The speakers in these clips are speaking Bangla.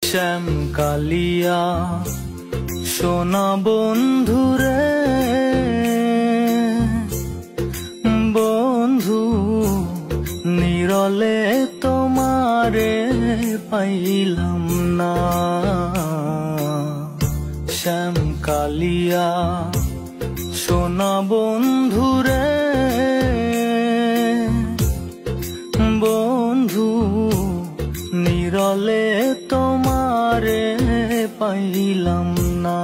শ্যাম কালিয়া সোনা বন্ধুরে, বন্ধু নিরলে তোমারে পাইলাম না। শ্যাম কালিয়া সোনা বন্ধুরে, বন্ধু নিরলে তোমারে পাইলাম না,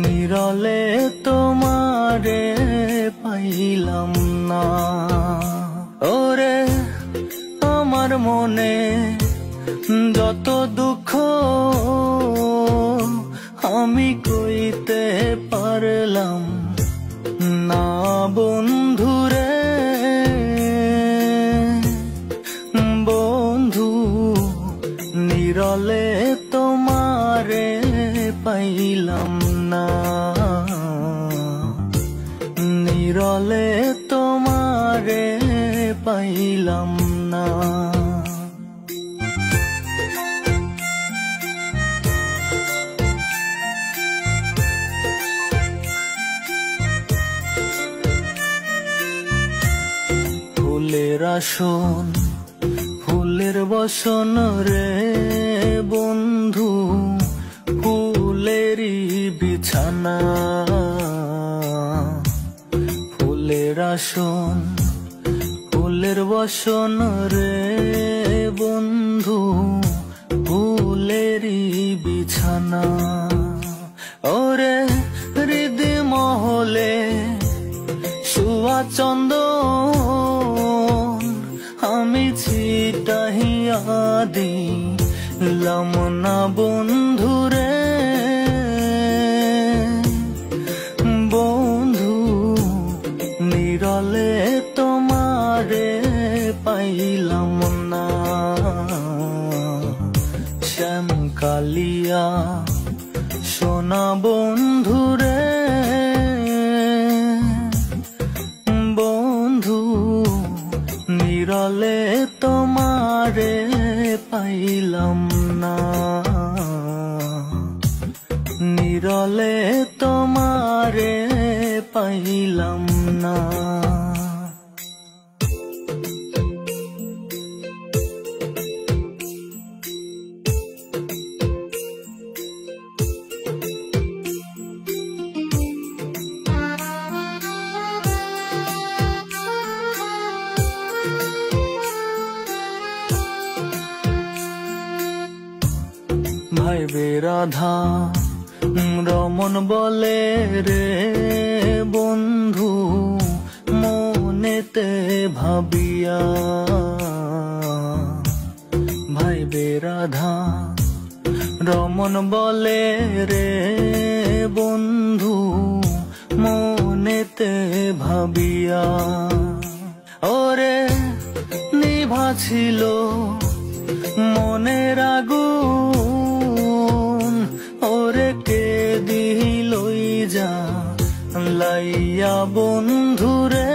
নিরলে তোমারে পাইলাম না। ওরে আমার মনে যত দুঃখ আমি কইতে পারলাম না বন্ধুরে, বন্ধু নিরলে তোমারে পাইলাম না, নিরলে তোমারে পাইলাম না। ফুলের আসন ফুলের বসন রে বন্ধু, ফুলেরই বিছানা। ফুলের আসন ফুলের বসন রে বন্ধু, ফুলেরই বিছানা। ওরে হৃদি মহলে শুয়া চন্দন আমি ছিটাহিয়া দিলাম না বন্ধুরে, বন্ধু নিরলে তোমারে পাইলাম না। শ্যাম কালিয়া সোনা বন্ধুরে, বন্ধু নিরলে তোমারে পাইলাম না, নিরলে তোমারে পাইলাম না। ভাই বেরাধা রমন বলে রে বন্ধু মনেতে ভাবিয়া, ভাই বেরাধা রমন বলে রে বন্ধু মনেতে ভাবিয়া। ওরে নিভা ছিল মনের আগুন, ওরে কে দিলই যা লাইয়া বন্ধুরে,